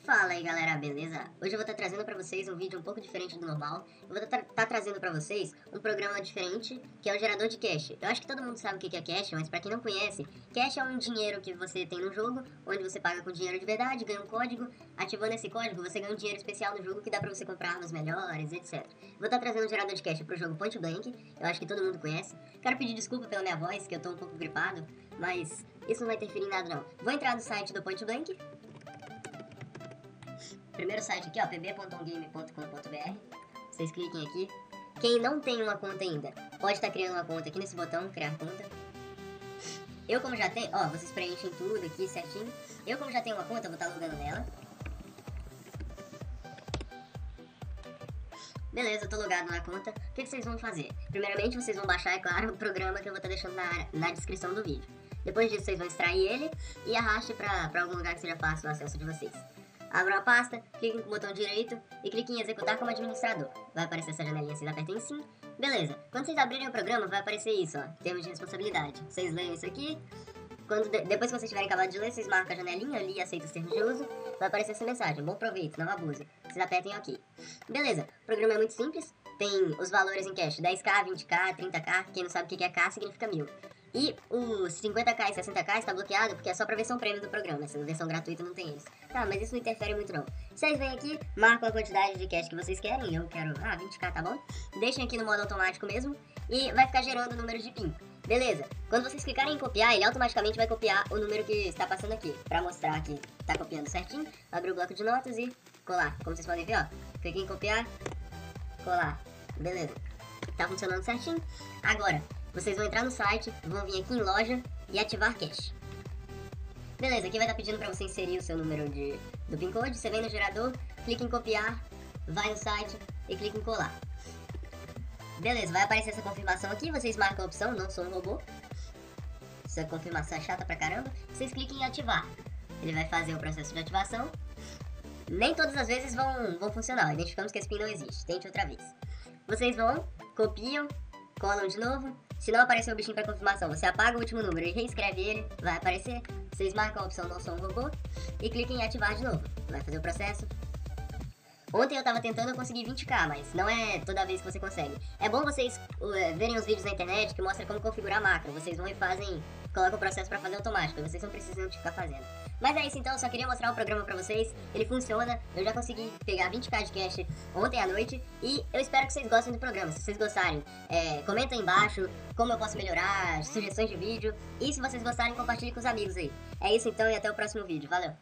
Fala aí galera, beleza? Hoje eu vou estar trazendo pra vocês um vídeo um pouco diferente do normal. Eu vou estar trazendo pra vocês um programa diferente, que é o gerador de cash. Eu acho que todo mundo sabe o que é cash, mas pra quem não conhece, cash é um dinheiro que você tem no jogo, onde você paga com dinheiro de verdade, ganha um código. Ativando esse código, você ganha um dinheiro especial no jogo que dá pra você comprar armas melhores, etc. Vou estar trazendo um gerador de cash pro jogo Point Blank, eu acho que todo mundo conhece. Quero pedir desculpa pela minha voz, que eu tô um pouco gripado, mas isso não vai interferir em nada não. Vou entrar no site do Point Blank. Primeiro site aqui, ó, pb.ongame.com.br. Vocês cliquem aqui. Quem não tem uma conta ainda, pode estar criando uma conta aqui nesse botão, criar conta. Eu como já tenho, ó, vocês preenchem tudo aqui certinho. Eu como já tenho uma conta, vou estar logando nela. Beleza, eu tô logado na conta. O que vocês vão fazer? Primeiramente, vocês vão baixar, é claro, o programa que eu vou estar deixando na descrição do vídeo. Depois disso, vocês vão extrair ele e arraste pra algum lugar que seja fácil o acesso de vocês. Abra uma pasta, cliquem com o botão direito e cliquem em executar como administrador. Vai aparecer essa janelinha, vocês apertem em sim. Beleza, quando vocês abrirem o programa vai aparecer isso, ó, termos de responsabilidade. Vocês leem isso aqui, depois que vocês tiverem acabado de ler, vocês marcam a janelinha ali e aceitam os termos de uso. Vai aparecer essa mensagem, bom proveito, não abuse. Vocês apertem em OK. Beleza, o programa é muito simples, tem os valores em cash, 10k, 20k, 30k, quem não sabe o que é K significa 1000. E os 50k e 60k está bloqueado porque é só pra versão premium do programa, essa versão gratuita não tem eles. Tá, mas isso não interfere muito não. Vocês vêm aqui, marcam a quantidade de cash que vocês querem, eu quero, 20k tá bom? Deixem aqui no modo automático mesmo e vai ficar gerando números de PIN. Beleza, quando vocês clicarem em copiar, ele automaticamente vai copiar o número que está passando aqui, pra mostrar que tá copiando certinho. Abrir o bloco de notas e colar, como vocês podem ver, ó. Cliquem em copiar, colar, beleza. Tá funcionando certinho. Agora, vocês vão entrar no site, vão vir aqui em loja e ativar cash. Beleza, aqui vai estar pedindo para você inserir o seu número do PIN code. Você vem no gerador, clica em copiar, vai no site e clica em colar. Beleza, vai aparecer essa confirmação aqui, vocês marcam a opção, não sou um robô. Essa confirmação é chata pra caramba. Vocês cliquem em ativar. Ele vai fazer o processo de ativação. Nem todas as vezes vão funcionar, identificamos que esse PIN não existe, tente outra vez. Vocês vão, copiam, colam de novo. Se não aparecer o bichinho para confirmação, você apaga o último número e reescreve ele, vai aparecer. Vocês marcam a opção não sou um robô e cliquem em ativar de novo. Vai fazer o processo. Ontem eu tava tentando conseguir 20k, mas não é toda vez que você consegue. É bom vocês verem os vídeos na internet que mostram como configurar a máquina. Vocês vão e fazem, colocam o processo para fazer automático, vocês não precisam de ficar fazendo. Mas é isso então, eu só queria mostrar o programa pra vocês. Ele funciona, eu já consegui pegar 20k de cash ontem à noite e eu espero que vocês gostem do programa. Se vocês gostarem, comenta aí embaixo como eu posso melhorar, sugestões de vídeo. E se vocês gostarem, compartilhe com os amigos aí. É isso então e até o próximo vídeo, valeu!